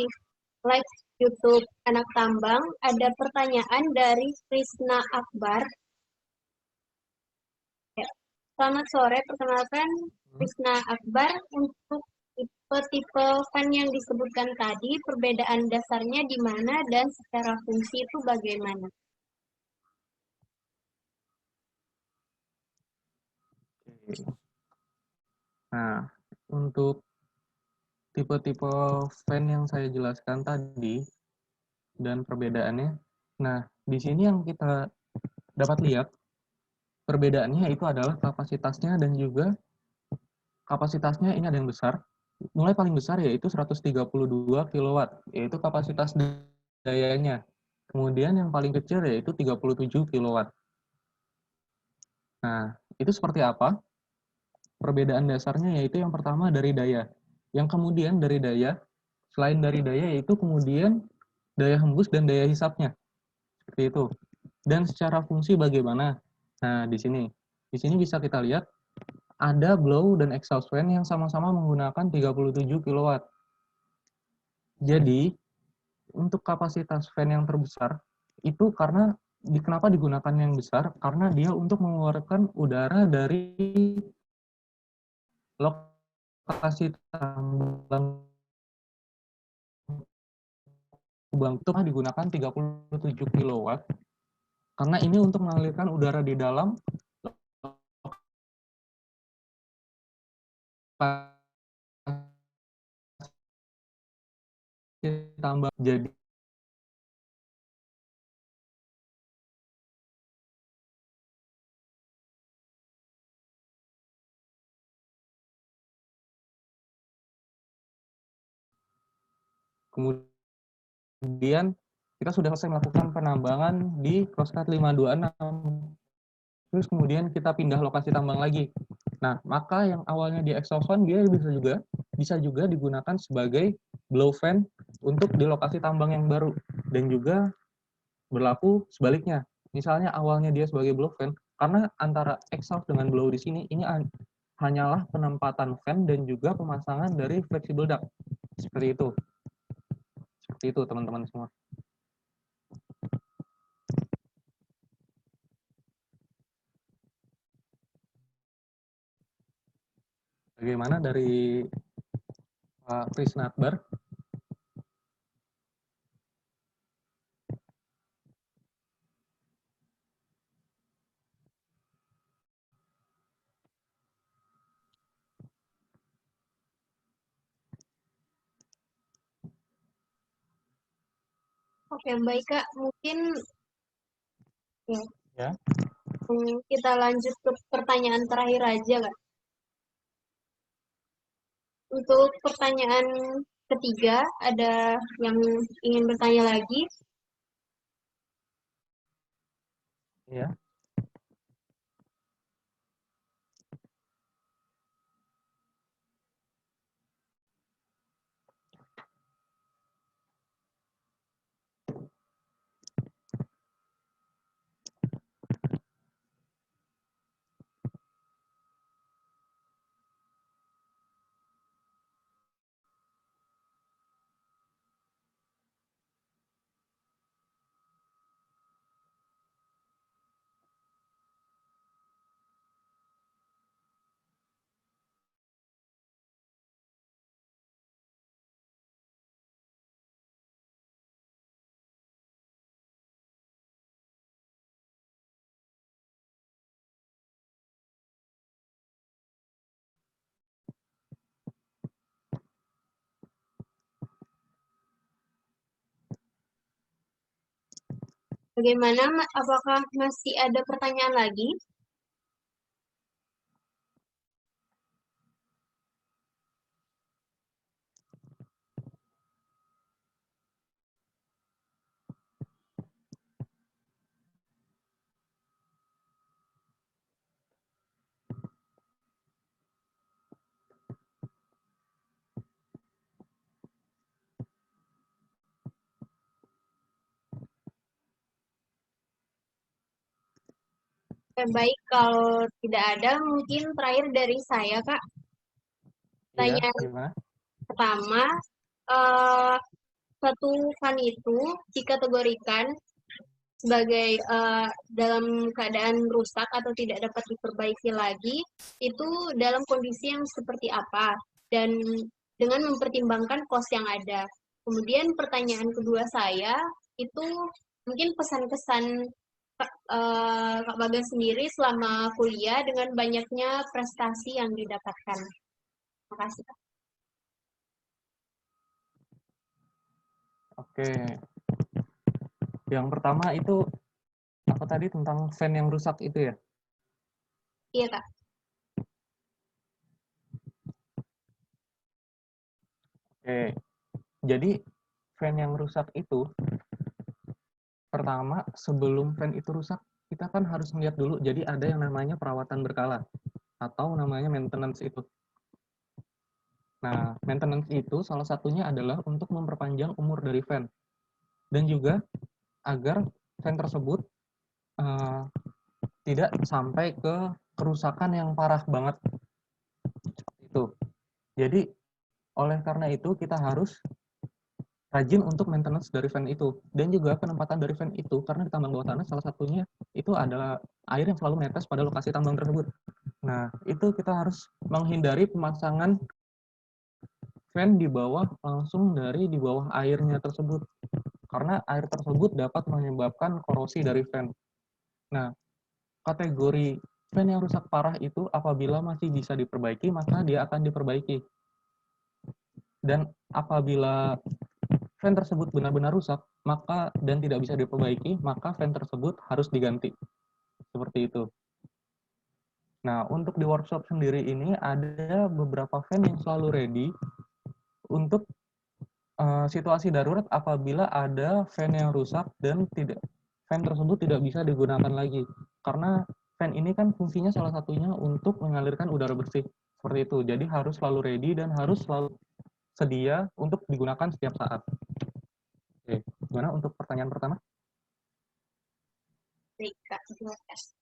live YouTube Anak Tambang, ada pertanyaan dari Krisna Akbar. Ya. Selamat sore, perkenalkan Krisna Akbar. Untuk tipe-tipe fan yang disebutkan tadi, perbedaan dasarnya di mana dan secara fungsi itu bagaimana? Nah, untuk tipe-tipe fan yang saya jelaskan tadi dan perbedaannya, nah di sini yang kita dapat lihat perbedaannya itu adalah kapasitasnya dan juga kapasitasnya ini ada yang besar. Mulai paling besar yaitu 132 kW, yaitu kapasitas dayanya. Kemudian yang paling kecil yaitu 37 kW. Nah, itu seperti apa? Perbedaan dasarnya yaitu yang pertama dari daya. Yang kemudian dari daya, selain dari daya yaitu kemudian daya hembus dan daya hisapnya. Seperti itu. Dan secara fungsi bagaimana? Nah, di sini. Di sini bisa kita lihat ada blow dan exhaust fan yang sama-sama menggunakan 37 kW. Jadi, untuk kapasitas fan yang terbesar, itu karena kenapa digunakan yang besar? Karena dia untuk mengeluarkan udara dari lokasi tambang itu digunakan 37 kW karena ini untuk mengalirkan udara di dalam tambang. Jadi kemudian kita sudah selesai melakukan penambangan di Crosscut 526. Terus kemudian kita pindah lokasi tambang lagi. Nah, maka yang awalnya di exhaust fan dia bisa juga digunakan sebagai blow fan untuk di lokasi tambang yang baru dan juga berlaku sebaliknya. Misalnya awalnya dia sebagai blow fan, karena antara exhaust dengan blow di sini ini hanyalah penempatan fan dan juga pemasangan dari flexible duct. Seperti itu. Seperti itu teman-teman semua. Bagaimana dari Pak Krisna Akbar? Oke, baik Kak. Mungkin Ya. Kita lanjut ke pertanyaan terakhir aja Kak. Untuk pertanyaan ketiga, ada yang ingin bertanya lagi? Ya. Bagaimana? Apakah masih ada pertanyaan lagi? Baik, kalau tidak ada, mungkin terakhir dari saya, Kak. Iya, Pertanyaan, gimana? pertama, eh, satu fan itu dikategorikan sebagai dalam keadaan rusak atau tidak dapat diperbaiki lagi, itu dalam kondisi yang seperti apa, dan dengan mempertimbangkan kos yang ada. Kemudian pertanyaan kedua saya, itu mungkin pesan-kesan Kak Bagas sendiri selama kuliah dengan banyaknya prestasi yang didapatkan. Terima kasih, Kak. Oke. Yang pertama itu apa tadi tentang fan yang rusak itu ya? Iya, Kak. Oke. Jadi fan yang rusak itu pertama sebelum fan itu rusak kita kan harus melihat dulu. Jadi ada yang namanya perawatan berkala atau namanya maintenance itu. Nah, maintenance itu salah satunya adalah untuk memperpanjang umur dari fan dan juga agar fan tersebut tidak sampai ke kerusakan yang parah banget. Itu. Jadi oleh karena itu kita harus rajin untuk maintenance dari fan itu dan juga penempatan dari fan itu karena di tambang bawah tanah salah satunya itu adalah air yang selalu menetes pada lokasi tambang tersebut. Nah, itu kita harus menghindari pemasangan fan di bawah langsung dari di bawah airnya tersebut karena air tersebut dapat menyebabkan korosi dari fan. Nah, kategori fan yang rusak parah itu apabila masih bisa diperbaiki maka dia akan diperbaiki. Dan apabila fan tersebut benar-benar rusak, maka dan tidak bisa diperbaiki, maka fan tersebut harus diganti. Seperti itu. Nah, untuk di workshop sendiri ini ada beberapa fan yang selalu ready untuk situasi darurat apabila ada fan yang rusak dan fan tersebut tidak bisa digunakan lagi. Karena fan ini kan fungsinya salah satunya untuk mengalirkan udara bersih. Seperti itu. Jadi harus selalu ready dan harus selalu sedia untuk digunakan setiap saat. Oke, gimana untuk pertanyaan pertama? Baik, Kak. Terima kasih.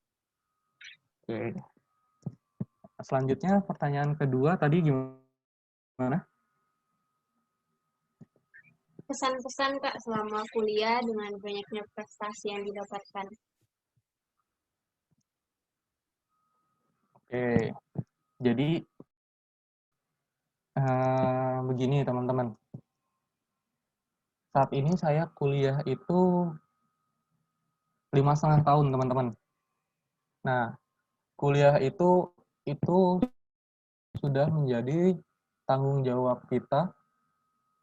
Oke. Selanjutnya pertanyaan kedua tadi gimana? Pesan-pesan, Kak, selama kuliah dengan banyaknya prestasi yang didapatkan. Oke, jadi begini teman-teman. Saat ini saya kuliah itu 5,5 tahun teman-teman. Nah, kuliah itu sudah menjadi tanggung jawab kita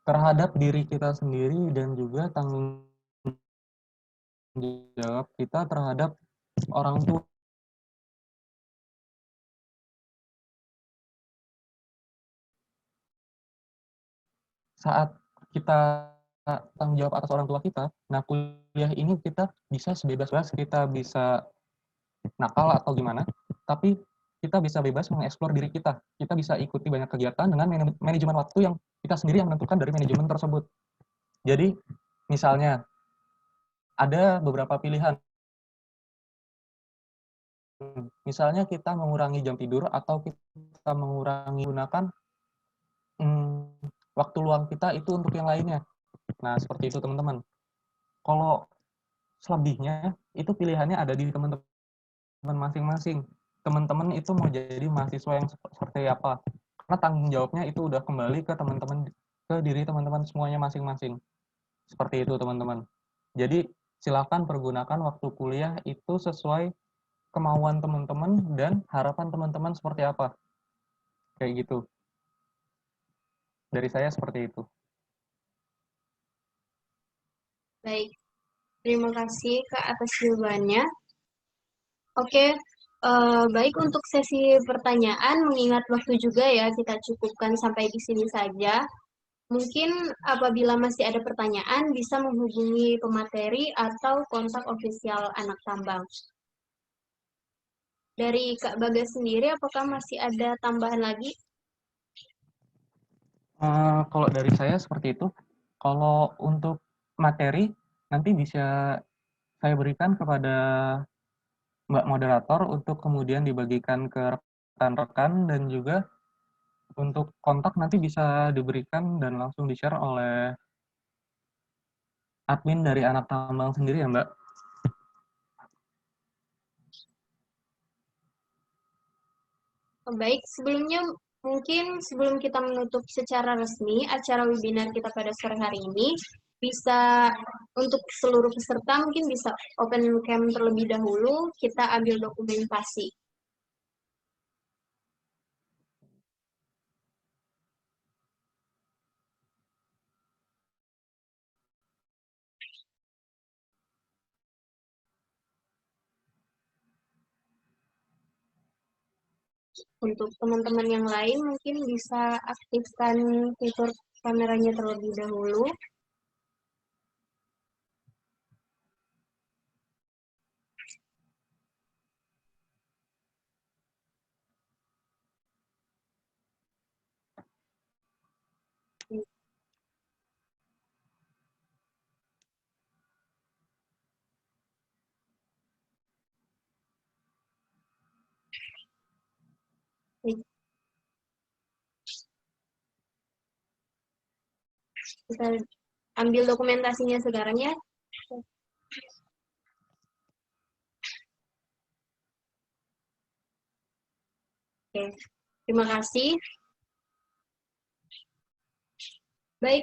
terhadap diri kita sendiri dan juga tanggung jawab kita terhadap orang tua. Saat kita tanggung jawab atas orang tua kita, nah kuliah ini kita bisa sebebas-bebas, kita bisa nakal atau gimana, tapi kita bisa bebas mengeksplor diri kita. Kita bisa ikuti banyak kegiatan dengan manajemen waktu yang kita sendiri yang menentukan dari manajemen tersebut. Jadi, misalnya, ada beberapa pilihan. Misalnya kita mengurangi jam tidur atau kita mengurangi gunakan waktu luang kita itu untuk yang lainnya. Nah, seperti itu teman-teman. Kalau selebihnya, itu pilihannya ada di teman-teman masing-masing. Teman-teman itu mau jadi mahasiswa yang seperti apa. Karena tanggung jawabnya itu udah kembali ke teman-teman, ke diri teman-teman semuanya masing-masing. Seperti itu teman-teman. Jadi silakan pergunakan waktu kuliah itu sesuai kemauan teman-teman dan harapan teman-teman seperti apa. Kayak gitu. Dari saya seperti itu. Baik, terima kasih Kak atas jawabannya. Oke, baik untuk sesi pertanyaan, mengingat waktu juga ya, kita cukupkan sampai di sini saja. Mungkin apabila masih ada pertanyaan, bisa menghubungi pemateri atau kontak ofisial Anak Tambang. Dari Kak Bagas sendiri, apakah masih ada tambahan lagi? Kalau dari saya seperti itu. Kalau untuk materi, nanti bisa saya berikan kepada Mbak Moderator untuk kemudian dibagikan ke rekan-rekan dan juga Untuk kontak nanti bisa diberikan dan langsung di-share oleh admin dari anak tambang sendiri ya, Mbak? Baik, sebelumnya mungkin sebelum kita menutup secara resmi acara webinar kita pada sore hari ini, bisa untuk seluruh peserta mungkin bisa open cam terlebih dahulu, kita ambil dokumentasi. Untuk teman-teman yang lain mungkin bisa aktifkan fitur kameranya terlebih dahulu. Kita ambil dokumentasinya sekarang ya. Oke, terima kasih. Baik,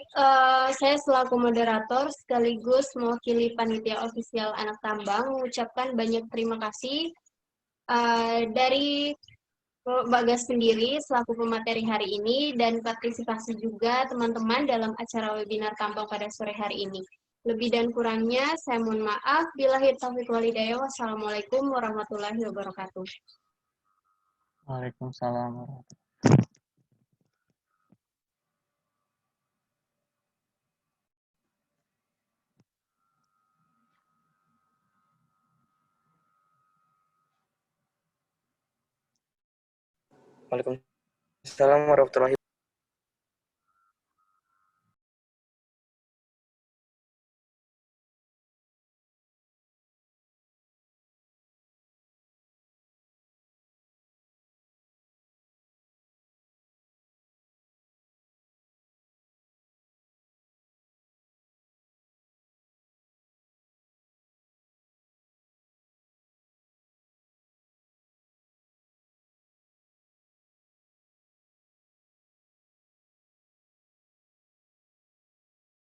saya selaku moderator sekaligus mewakili panitia ofisial Anak Tambang mengucapkan banyak terima kasih dari Bagas sendiri selaku pemateri hari ini dan partisipasi juga teman-teman dalam acara webinar Tambang pada sore hari ini. Lebih dan kurangnya saya mohon maaf. Billahi taufiq wal hidayah. Wassalamualaikum warahmatullahi wabarakatuh. Waalaikumsalam warahmatullahi. Waalaikumsalam warahmatullahi